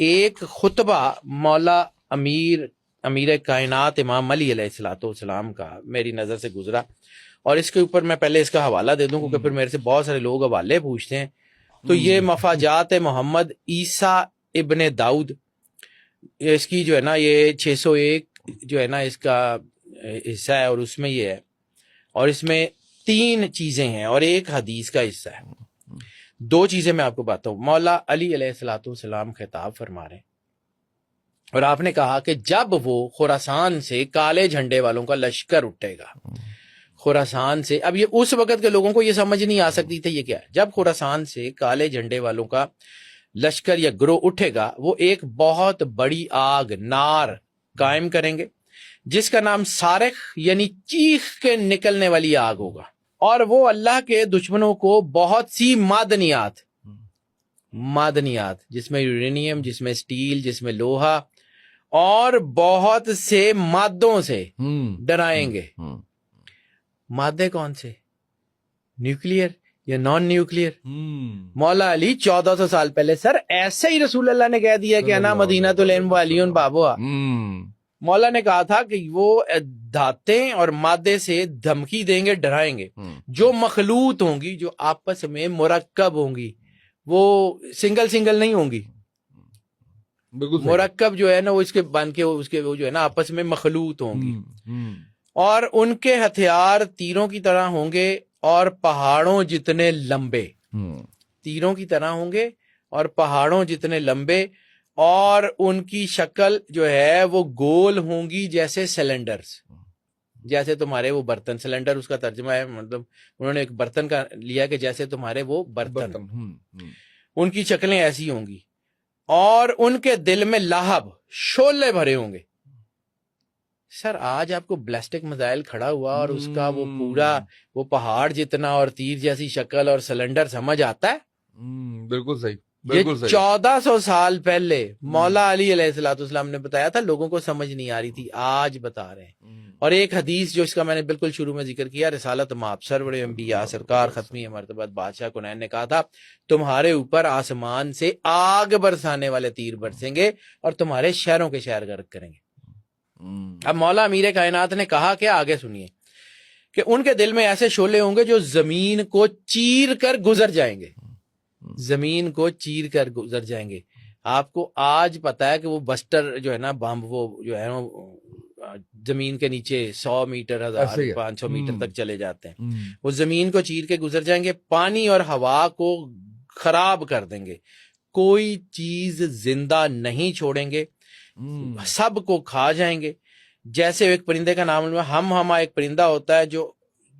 ایک خطبہ مولا امیر کائنات امام علی علیہ الصلوۃ والسلام کا میری نظر سے گزرا، اور اس کے اوپر میں پہلے اس کا حوالہ دے دوں کیونکہ پھر میرے سے بہت سارے لوگ حوالے پوچھتے ہیں. تو یہ مفاجات محمد عیسیٰ ابن داؤد، اس کی جو ہے نا یہ 601 جو ہے نا اس کا حصہ ہے، اور اس میں یہ ہے، اور اس میں 3 چیزیں ہیں اور ایک حدیث کا حصہ ہے. 2 چیزیں میں آپ کو بتاؤں. مولا علی علیہ الصلوۃ والسلام خطاب فرما رہے ہیں، اور آپ نے کہا کہ جب وہ خراسان سے کالے جھنڈے والوں کا لشکر اٹھے گا، خراسان سے، اب یہ اس وقت کے لوگوں کو یہ سمجھ نہیں آ سکتی تھی یہ کیا ہے. جب خراسان سے کالے جھنڈے والوں کا لشکر یا گروہ اٹھے گا، وہ ایک بہت بڑی آگ نار قائم کریں گے جس کا نام صارخ یعنی چیخ کے نکلنے والی آگ ہوگا، اور وہ اللہ کے دشمنوں کو بہت سی معدنیات جس میں یورینیم، جس میں اسٹیل، جس میں لوہا اور بہت سے مادوں سے ڈرائیں گے. مادے کون سے؟ نیوکلیئر یا نان نیوکلیئر؟ مولا علی 1400 سال پہلے، سر ایسے ہی رسول اللہ نے کہہ دیا کہ انا مدینۃ العلم وعلیٌ بابھا. مولا نے کہا تھا کہ وہ دھاتیں اور مادے سے دھمکی دیں گے، ڈرائیں گے، جو مخلوط ہوں گی، جو آپس میں مرکب ہوں گی، وہ سنگل نہیں ہوں گی. مرکب جو ہے نا وہ اس کے بن کے اس کے وہ جو ہے نا آپس میں مخلوط ہوں گی، اور ان کے ہتھیار تیروں کی طرح ہوں گے اور پہاڑوں جتنے لمبے. تیروں کی طرح ہوں گے اور پہاڑوں جتنے لمبے، اور ان کی شکل جو ہے وہ گول ہوں گی جیسے سلنڈرز، جیسے تمہارے وہ برتن. سلنڈر اس کا ترجمہ ہے، مطلب انہوں نے ایک برتن کا لیا کہ جیسے تمہارے وہ برتن. ان کی شکلیں ایسی ہوں گی، اور ان کے دل میں لہب شعلے بھرے ہوں گے. سر آج آپ کو بلسٹک میزائل کھڑا ہوا اور اس کا وہ پورا وہ پہاڑ جتنا اور تیر جیسی شکل اور سلنڈر سمجھ آتا ہے؟ بالکل صحیح. یہ 1400 سال پہلے مولا علی علیہ الصلوۃ والسلام نے بتایا تھا، لوگوں کو سمجھ نہیں آ رہی تھی، آج بتا رہے ہیں. اور ایک حدیث جو اس کا میں نے بالکل شروع میں ذکر کیا، رسالت مآب سرور انبیاء سرکار ختمی مرتبت بادشاہ کنین نے کہا تھا تمہارے اوپر آسمان سے آگ برسانے والے تیر برسیں گے اور تمہارے شہروں کے شہر غرق کریں گے. اب مولا امیر کائنات نے کہا کہ آگے سنیے کہ ان کے دل میں ایسے شعلے ہوں گے جو زمین کو چیر کر گزر جائیں گے. زمین کو چیر کر گزر جائیں گے. آپ کو آج پتا ہے کہ وہ بسٹر جو ہے نا بم، وہ جو ہے زمین کے نیچے 100 میٹر 1500 میٹر تک چلے جاتے ہیں. وہ زمین کو چیر کے گزر جائیں گے، پانی اور ہوا کو خراب کر دیں گے، کوئی چیز زندہ نہیں چھوڑیں گے، سب کو کھا جائیں گے. جیسے ایک پرندے کا نام ہم ایک پرندہ ہوتا ہے جو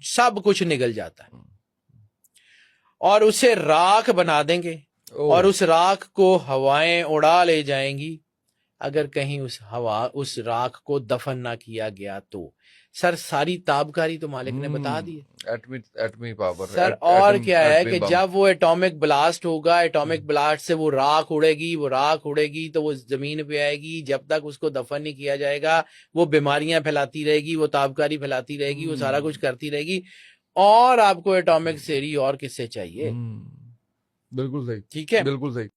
سب کچھ نگل جاتا ہے، اور اسے راکھ بنا دیں گے، اور اس راکھ کو ہوائیں اڑا لے جائیں گی اگر کہیں اس راکھ کو دفن نہ کیا گیا تو. سر ساری تابکاری تو مالک نے بتا دی ہے، ایٹمی پاور. سر اور کیا ہے کہ جب وہ ایٹامک بلاسٹ ہوگا، ایٹامک بلاسٹ سے وہ راکھ اڑے گی تو وہ زمین پہ آئے گی. جب تک اس کو دفن نہیں کیا جائے گا وہ بیماریاں پھیلاتی رہے گی، وہ تابکاری پھیلاتی رہے گی، وہ سارا کچھ کرتی رہے گی. اور آپ کو ایٹامک سیری اور کس سے چاہیے؟ بالکل صحیح. ٹھیک ہے، بالکل صحیح.